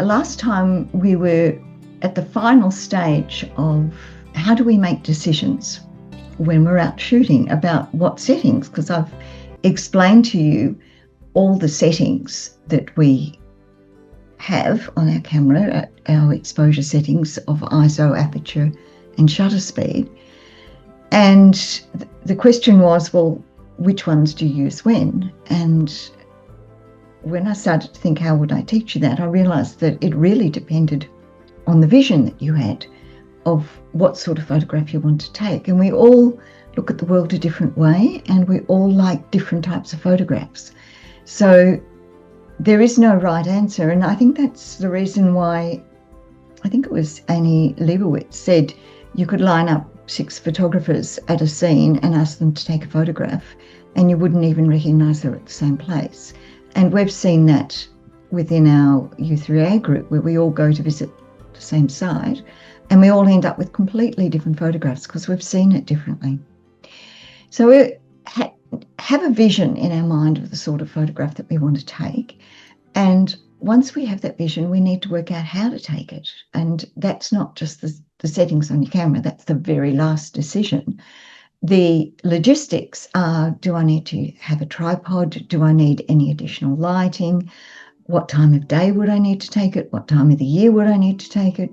last time we were at the final stage of how do we make decisions when we're out shooting about what settings, because I've explained to you all the settings that we have on our camera, our exposure settings of ISO, aperture and shutter speed. And the question was, well, which ones do you use when? And when I started to think, how would I teach you that? I realized that it really depended on the vision that you had of what sort of photograph you want to take. And we all look at the world a different way, and we all like different types of photographs. So there is no right answer. And I think that's the reason why, I think it was Annie Leibovitz said you could line up 6 photographers at a scene and ask them to take a photograph, and you wouldn't even recognize they're at the same place. And we've seen that within our U3A group, where we all go to visit the same site and we all end up with completely different photographs because we've seen it differently. So we have a vision in our mind of the sort of photograph that we want to take. And once we have that vision, we need to work out how to take it. And that's not just the settings on your camera, that's the very last decision. The logistics are, do I need to have a tripod? Do I need any additional lighting? What time of day would I need to take it? What time of the year would I need to take it?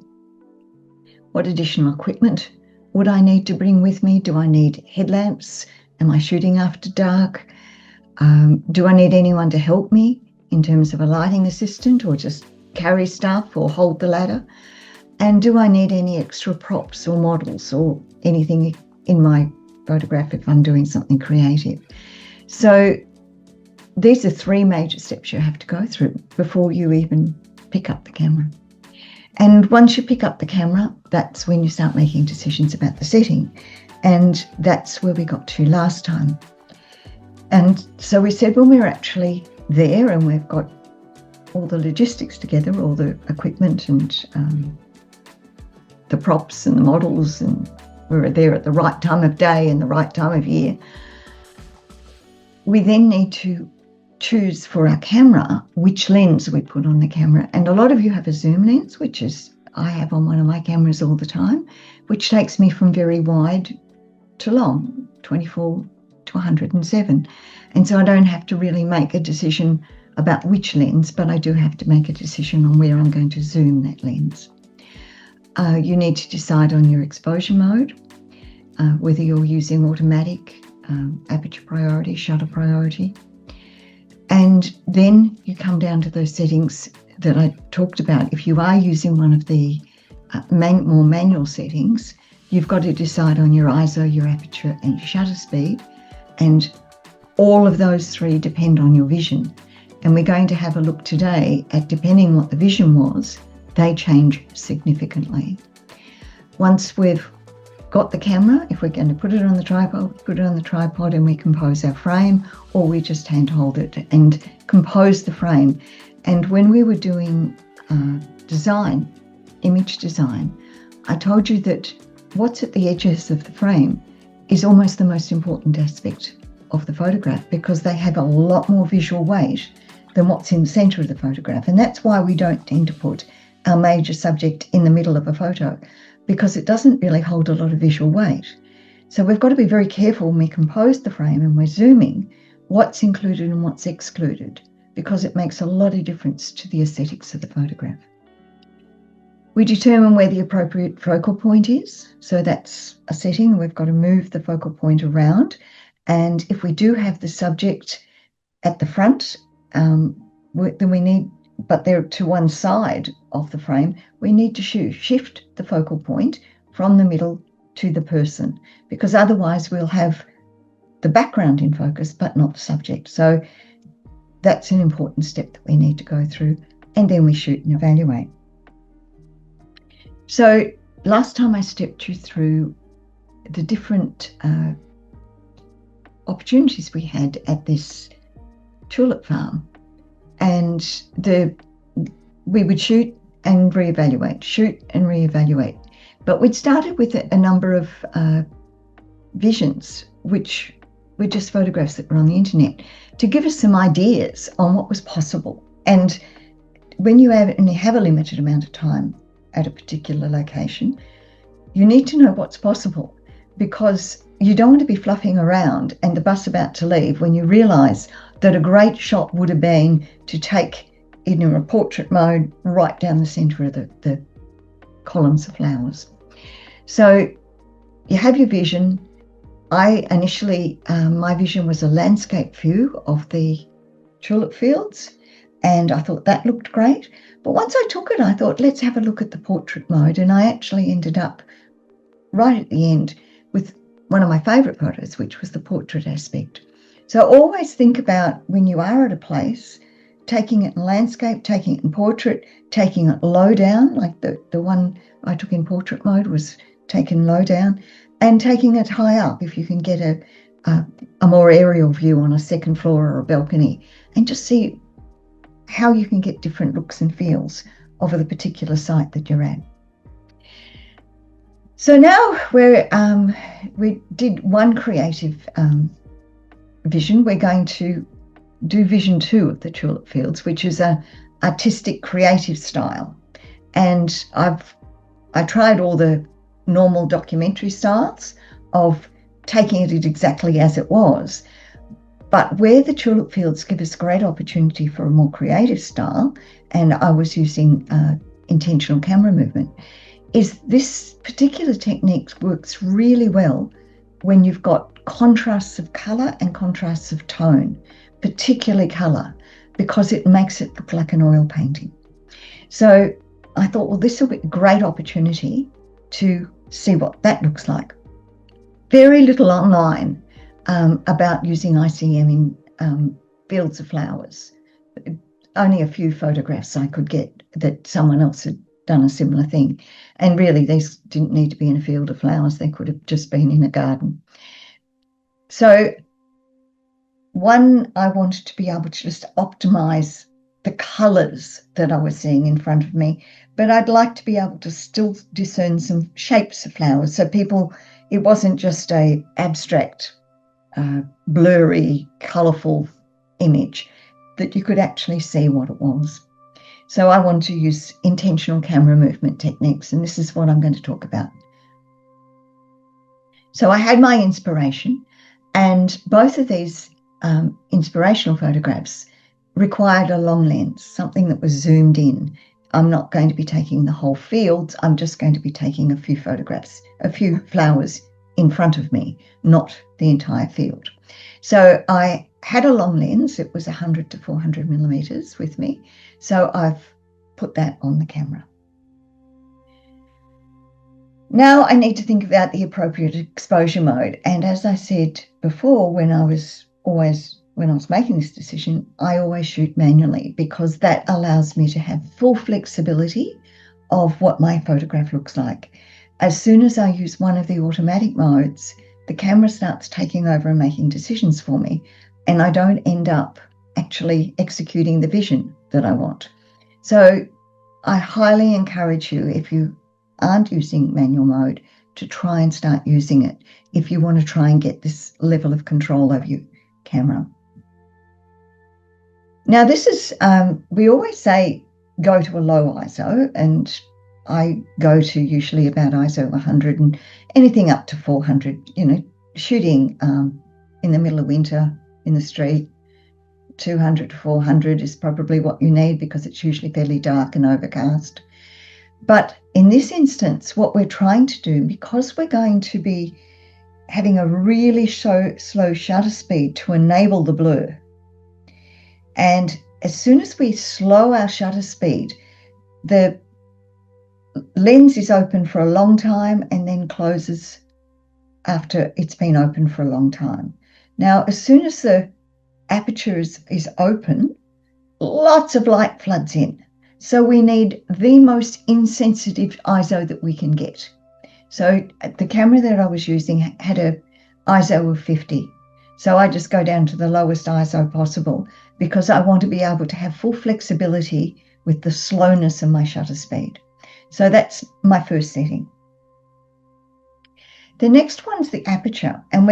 What additional equipment would I need to bring with me? Do I need headlamps? Am I shooting after dark? Do I need anyone to help me in terms of a lighting assistant, or just carry stuff or hold the ladder? And do I need any extra props or models or anything in my photograph if I'm doing something creative? So these are 3 major steps you have to go through before you even pick up the camera. And once you pick up the camera, that's when you start making decisions about the setting. And that's where we got to last time. And so we said when we're actually there and we've got all the logistics together, all the equipment and the props and the models, and we're there at the right time of day and the right time of year, we then need to choose for our camera which lens we put on the camera. And a lot of you have a zoom lens, which is I have on one of my cameras all the time, which takes me from very wide to long, 24 to 107. And so I don't have to really make a decision about which lens, but I do have to make a decision on where I'm going to zoom that lens. You need to decide on your exposure mode, whether you're using automatic, aperture priority, shutter priority. And then you come down to those settings that I talked about. If you are using one of the more manual settings, you've got to decide on your ISO, your aperture and your shutter speed. And all of those 3 depend on your vision. And we're going to have a look today at, depending what the vision was, they change significantly. Once we've got the camera, if we're going to put it on the tripod, put it on the tripod and we compose our frame, or we just hand hold it and compose the frame. And when we were doing design, image design, I told you that what's at the edges of the frame is almost the most important aspect of the photograph, because they have a lot more visual weight than what's in the centre of the photograph. And that's why we don't tend to put our major subject in the middle of a photo, because it doesn't really hold a lot of visual weight. So we've got to be very careful when we compose the frame and we're zooming what's included and what's excluded, because it makes a lot of difference to the aesthetics of the photograph. We determine where the appropriate focal point is. So that's a setting. We've got to move the focal point around. And if we do have the subject at the front, then we need, but they're to one side of the frame, we need to shift the focal point from the middle to the person, because otherwise we'll have the background in focus but not the subject. So that's an important step that we need to go through, and then we shoot and evaluate. So last time I stepped you through the different opportunities we had at this tulip farm, and we would shoot and reevaluate, but we'd started with a number of visions, which were just photographs that were on the internet, to give us some ideas on what was possible. And when you only have a limited amount of time at a particular location, you need to know what's possible, because you don't want to be fluffing around and the bus about to leave when you realise that a great shot would have been to take in a portrait mode right down the centre of the columns of flowers. So you have your vision. I initially, my vision was a landscape view of the tulip fields, and I thought that looked great. But once I took it, I thought, let's have a look at the portrait mode. And I actually ended up right at the end with one of my favourite photos, which was the portrait aspect. So always think about, when you are at a place, taking it in landscape, taking it in portrait, taking it low down, like the one I took in portrait mode was taken low down, and taking it high up if you can get a more aerial view on a second floor or a balcony, and just see how you can get different looks and feels of the particular site that you're at. So now we did one creative vision. We're going to do vision 2 of the tulip fields, which is a artistic creative style. And I tried all the normal documentary styles of taking it exactly as it was. But where the tulip fields give us great opportunity for a more creative style, and I was using intentional camera movement, is this particular technique works really well when you've got contrasts of colour and contrasts of tone, particularly colour, because it makes it look like an oil painting. So I thought, well, this will be a great opportunity to see what that looks like. Very little online about using ICM in fields of flowers. Only a few photographs I could get that someone else had done a similar thing. And really, these didn't need to be in a field of flowers. They could have just been in a garden. So one, I wanted to be able to just optimize the colours that I was seeing in front of me, but I'd like to be able to still discern some shapes of flowers. So it wasn't just a abstract, blurry, colourful image, that you could actually see what it was. So I want to use intentional camera movement techniques, and this is what I'm going to talk about. So I had my inspiration, and both of these inspirational photographs required a long lens, something that was zoomed in. I'm not going to be taking the whole field. I'm just going to be taking a few photographs, a few flowers in front of me, not the entire field. So I had a long lens. It was 100 to 400 millimeters with me. So I've put that on the camera. Now I need to think about the appropriate exposure mode. And as I said before, when I was making this decision, I always shoot manually, because that allows me to have full flexibility of what my photograph looks like. As soon as I use one of the automatic modes, the camera starts taking over and making decisions for me, and I don't end up actually executing the vision that I want. So I highly encourage you, if you aren't using manual mode, to try and start using it if you want to try and get this level of control over your camera. Now this is, we always say go to a low ISO, and I go to usually about ISO 100 and anything up to 400, shooting in the middle of winter in the street. 200 to 400 is probably what you need, because it's usually fairly dark and overcast. But in this instance, what we're trying to do, because we're going to be having a really slow shutter speed to enable the blur, and as soon as we slow our shutter speed, the lens is open for a long time and then closes after it's been open for a long time. Now, as soon as the aperture is open, lots of light floods in. So we need the most insensitive ISO that we can get. So the camera that I was using had a ISO of 50. So I just go down to the lowest ISO possible, because I want to be able to have full flexibility with the slowness of my shutter speed. So that's my first setting. The next one's the aperture, and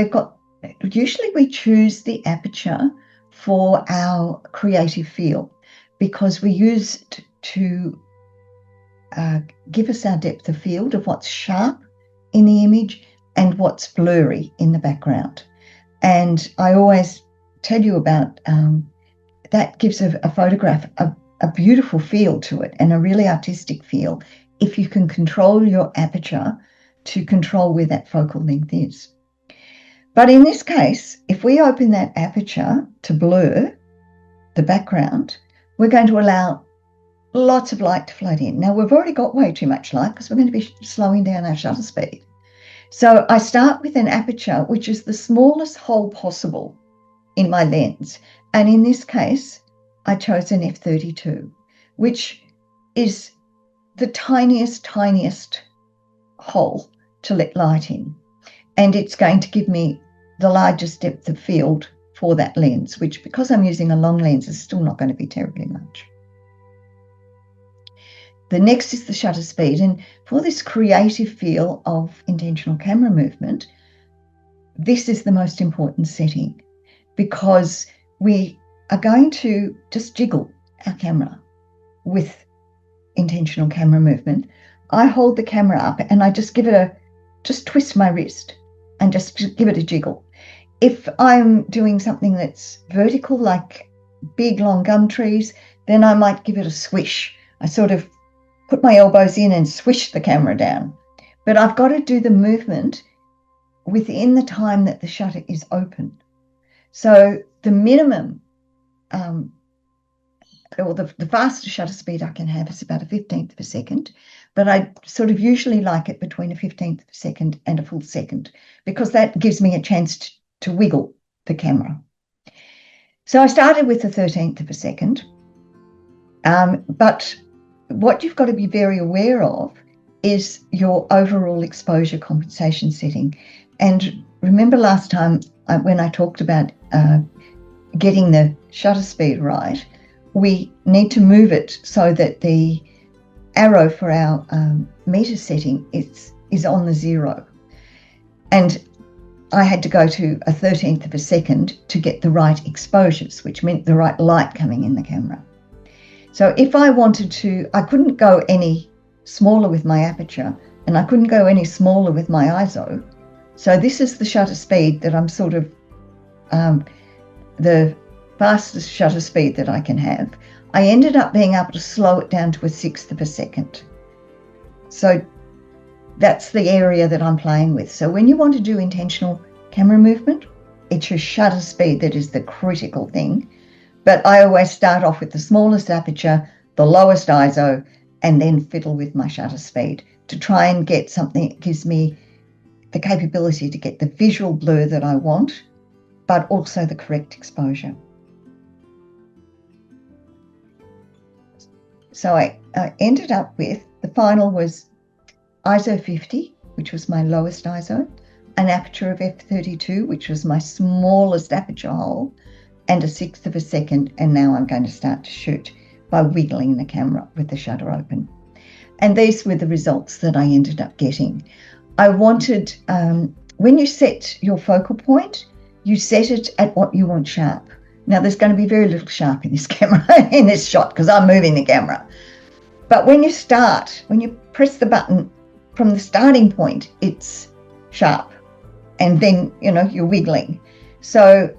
usually we choose the aperture for our creative feel, because we use to give us our depth of field of what's sharp in the image and what's blurry in the background. And I always tell you about that gives a photograph a beautiful feel to it and a really artistic feel if you can control your aperture to control where that focal length is. But in this case, if we open that aperture to blur the background, we're going to allow lots of light to flood in. Now, we've already got way too much light because we're going to be slowing down our shutter speed. So I start with an aperture which is the smallest hole possible in my lens. And in this case, I chose an f32, which is the tiniest hole to let light in. And it's going to give me the largest depth of field for that lens, which, because I'm using a long lens, is still not going to be terribly much. The next is the shutter speed. And for this creative feel of intentional camera movement, this is the most important setting, because we are going to just jiggle our camera with intentional camera movement. I hold the camera up and I just just twist my wrist and just give it a jiggle. If I'm doing something that's vertical, like big long gum trees, then I might give it a swish. I sort of put my elbows in and swish the camera down. But I've got to do the movement within the time that the shutter is open. So the minimum, or the fastest shutter speed I can have is about a 15th of a second, but I sort of usually like it between a 15th of a second and a full second, because that gives me a chance to wiggle the camera. So I started with a 13th of a second, but what you've got to be very aware of is your overall exposure compensation setting. And remember last time when I talked about getting the shutter speed right, we need to move it so that the arrow for our meter setting is on the 0. And I had to go to a 13th of a second to get the right exposures, which meant the right light coming in the camera. So if I wanted to, I couldn't go any smaller with my aperture, and I couldn't go any smaller with my ISO. So this is the shutter speed that I'm sort of the fastest shutter speed that I can have. I ended up being able to slow it down to a 1/6 of a second. So that's the area that I'm playing with. So when you want to do intentional camera movement, it's your shutter speed that is the critical thing. But I always start off with the smallest aperture, the lowest ISO, and then fiddle with my shutter speed to try and get something that gives me the capability to get the visual blur that I want, but also the correct exposure. So I ended up with, the final was ISO 50, which was my lowest ISO, an aperture of f32, which was my smallest aperture hole, and a 1/6 of a second. And now I'm going to start to shoot by wiggling the camera with the shutter open. And these were the results that I ended up getting. I wanted, when you set your focal point, you set it at what you want sharp. Now, there's going to be very little sharp in this camera, in this shot, because I'm moving the camera. But when you press the button from the starting point, it's sharp. And then, you're wiggling. So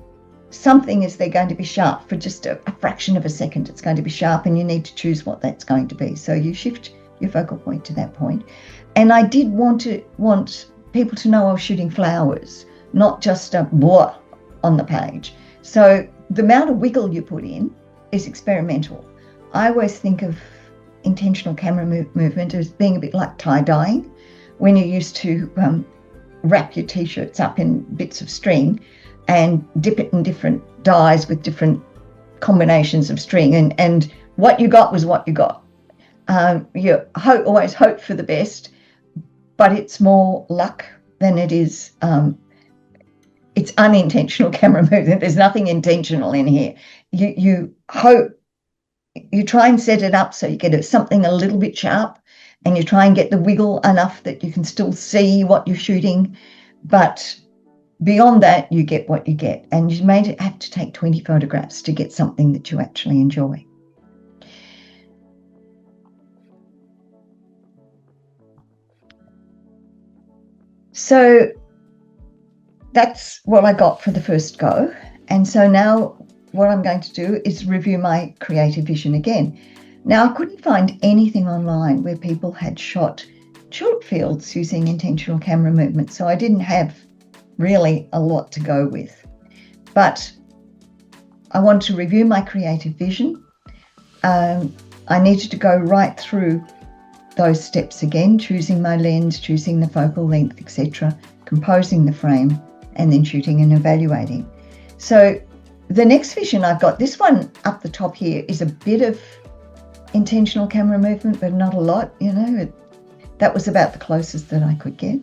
something is there going to be sharp for just a fraction of a second. It's going to be sharp, and you need to choose what that's going to be. So you shift your focal point to that point. And I did want people to know I was shooting flowers, not just a blah on the page. So the amount of wiggle you put in is experimental. I always think of intentional camera movement as being a bit like tie-dyeing, when you used to wrap your t-shirts up in bits of string and dip it in different dyes with different combinations of string, and what you got was what you got. You always hope for the best, but it's more luck than it is. It's unintentional camera movement. There's nothing intentional in here. You hope, you try and set it up so you get something a little bit sharp, and you try and get the wiggle enough that you can still see what you're shooting. But beyond that, you get what you get. And you may have to take 20 photographs to get something that you actually enjoy. So that's what I got for the first go. And so now what I'm going to do is review my creative vision again. Now, I couldn't find anything online where people had shot tulip fields using intentional camera movement, so I didn't have really a lot to go with. But I wanted to review my creative vision. I needed to go right through those steps again, choosing my lens, choosing the focal length, etc., composing the frame, and then shooting and evaluating. So the next vision I've got, this one up the top here, is a bit of intentional camera movement, but not a lot, that was about the closest that I could get.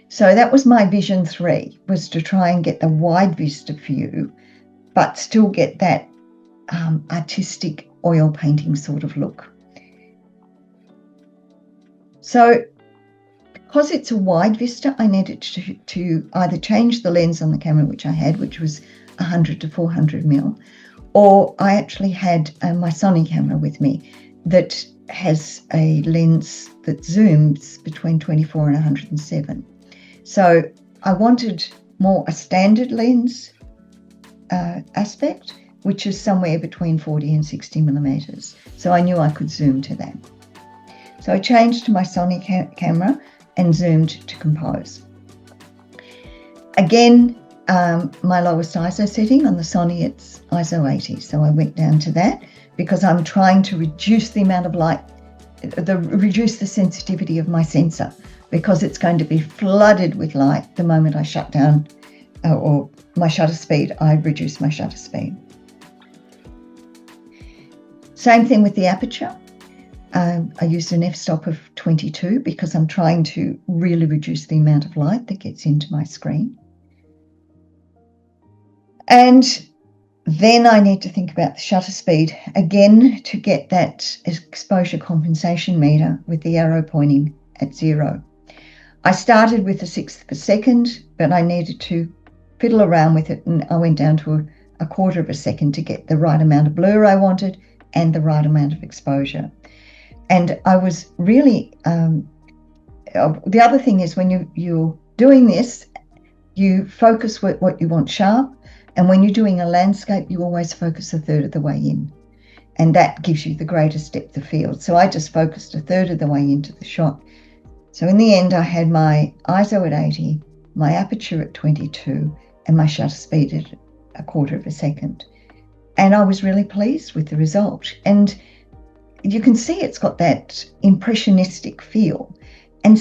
So that was my vision 3, was to try and get the wide vista view, but still get that artistic oil painting sort of look. So because it's a wide vista, I needed to either change the lens on the camera, which I had, which was 100 to 400 mil, or I actually had my Sony camera with me that has a lens that zooms between 24 and 107. So I wanted more a standard lens aspect, which is somewhere between 40 and 60 millimeters. So I knew I could zoom to that. So I changed to my Sony camera and zoomed to compose. Again, my lowest ISO setting on the Sony, it's ISO 80. So I went down to that because I'm trying to reduce the amount of light, reduce the sensitivity of my sensor, because it's going to be flooded with light the moment I shut down or my shutter speed. I reduce my shutter speed. Same thing with the aperture. I used an f-stop of 22 because I'm trying to really reduce the amount of light that gets into my screen. And then I need to think about the shutter speed again to get that exposure compensation meter with the arrow pointing at 0. I started with a 1/6 of a second, but I needed to fiddle around with it, and I went down to a 1/4 of a second to get the right amount of blur I wanted and the right amount of exposure. And I was really, the other thing is when you're doing this, you focus with what you want sharp. And when you're doing a landscape, you always focus 1/3 of the way in. And that gives you the greatest depth of field. So I just focused 1/3 of the way into the shot. So in the end, I had my ISO at 80, my aperture at 22, and my shutter speed at 1/4 of a second. And I was really pleased with the result. And you can see it's got that impressionistic feel. And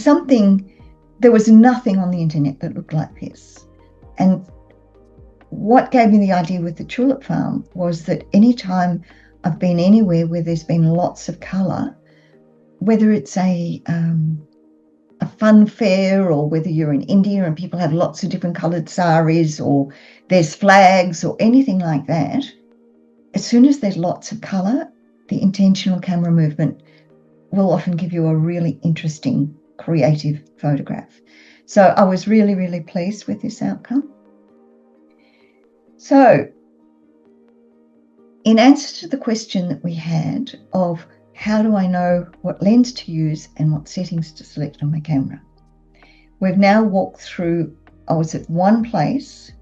there was nothing on the internet that looked like this. And what gave me the idea with the tulip farm was that anytime I've been anywhere where there's been lots of colour, whether it's a fun fair or whether you're in India and people have lots of different coloured saris or there's flags or anything like that, as soon as there's lots of colour, the intentional camera movement will often give you a really interesting, creative photograph. So I was really, really pleased with this outcome. So in answer to the question that we had of how do I know what lens to use and what settings to select on my camera, we've now walked through. I was at one place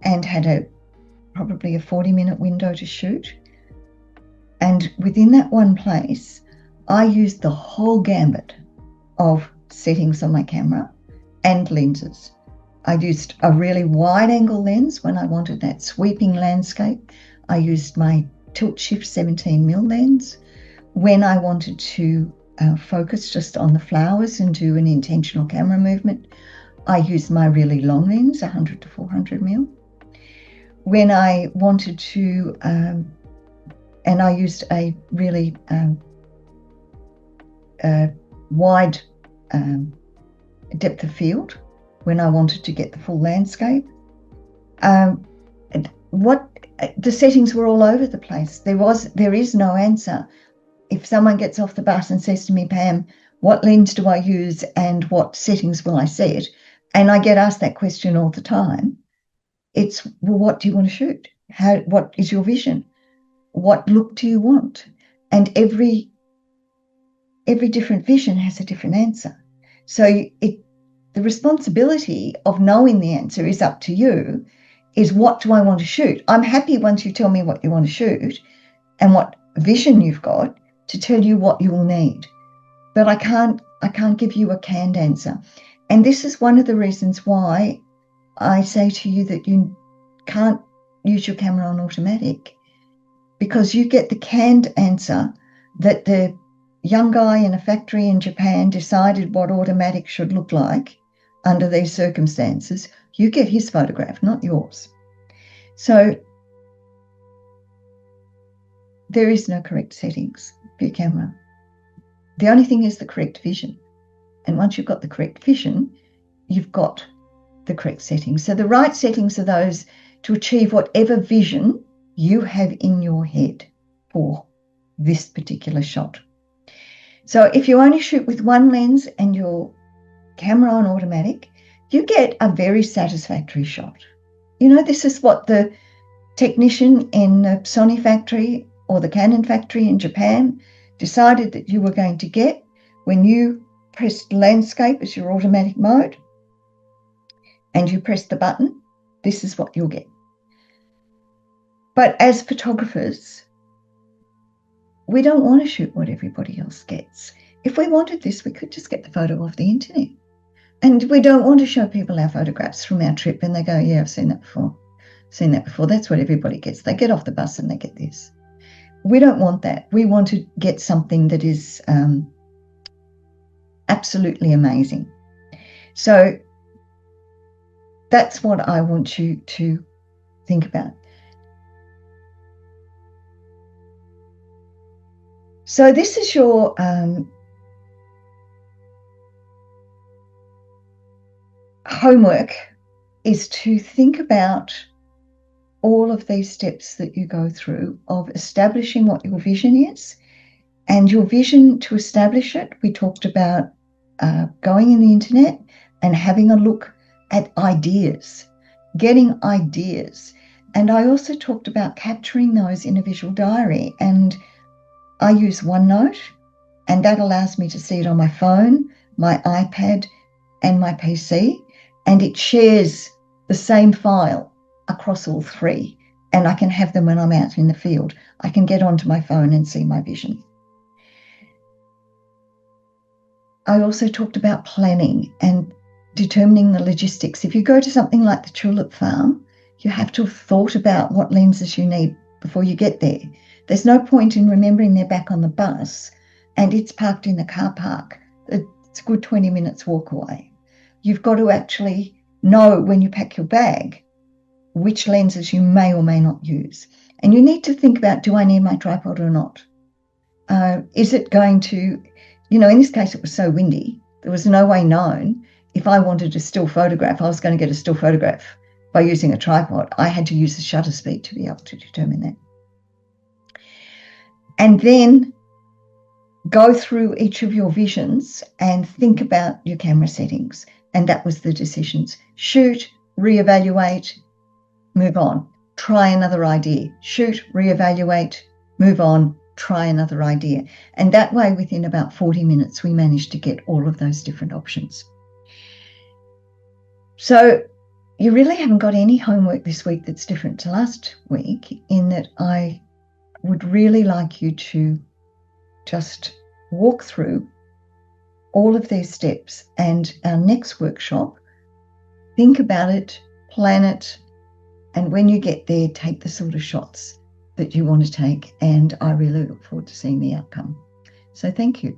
and had probably a 40-minute window to shoot. And within that one place, I used the whole gambit of settings on my camera and lenses. I used a really wide-angle lens when I wanted that sweeping landscape. I used my tilt shift 17mm lens when I wanted to focus just on the flowers and do an intentional camera movement. I used my really long lens, 100 to 400mm. When I wanted to, and I used a really wide depth of field when I wanted to get the full landscape. The settings were all over the place. There is no answer. If someone gets off the bus and says to me, Pam, what lens do I use and what settings will I set? And I get asked that question all the time. It's, well, what do you want to shoot? What is your vision? What look do you want? And every different vision has a different answer. So the responsibility of knowing the answer is up to you, is what do I want to shoot? I'm happy once you tell me what you want to shoot and what vision you've got to tell you what you will need. But I can't give you a canned answer. And this is one of the reasons why I say to you that you can't use your camera on automatic, because you get the canned answer that the young guy in a factory in Japan decided what automatic should look like under these circumstances. You get his photograph, not yours. So there is no correct settings for your camera. The only thing is the correct vision. And once you've got the correct vision, you've got the correct settings. So the right settings are those to achieve whatever vision you have in your head for this particular shot. So if you only shoot with one lens and your camera on automatic, you get a very satisfactory shot. You know, this is what the technician in the Sony factory or the Canon factory in Japan decided that you were going to get when you pressed landscape as your automatic mode and you press the button. This is what you'll get. But as photographers, we don't want to shoot what everybody else gets. If we wanted this, we could just get the photo off the internet. And we don't want to show people our photographs from our trip and they go, yeah, I've seen that before. Seen that before. That's what everybody gets. They get off the bus and they get this. We don't want that. We want to get something that is absolutely amazing. So that's what I want you to think about. So this is your homework, is to think about all of these steps that you go through of establishing what your vision is. And your vision, to establish it, we talked about going in the internet and having a look at ideas, getting ideas. And I also talked about capturing those in a visual diary. And I use OneNote, and that allows me to see it on my phone, my iPad, and my PC. And it shares the same file across all three. And I can have them when I'm out in the field. I can get onto my phone and see my vision. I also talked about planning and determining the logistics. If you go to something like the Tulip Farm, you have to have thought about what lenses you need before you get there. There's no point in remembering they're back on the bus and it's parked in the car park. It's a good 20 minutes walk away. You've got to actually know when you pack your bag which lenses you may or may not use. And you need to think about, do I need my tripod or not? Is it going to, in this case, it was so windy, there was no way known if I wanted a still photograph, I was going to get a still photograph by using a tripod. I had to use the shutter speed to be able to determine that. And then go through each of your visions and think about your camera settings. And that was the decisions. Shoot, reevaluate, move on. Try another idea. Shoot, reevaluate, move on, try another idea. And that way, within about 40 minutes, we managed to get all of those different options. So you really haven't got any homework this week that's different to last week, in that I would really like you to just walk through all of these steps, and our next workshop, think about it, plan it, and when you get there, take the sort of shots that you want to take. And I really look forward to seeing the outcome. So thank you.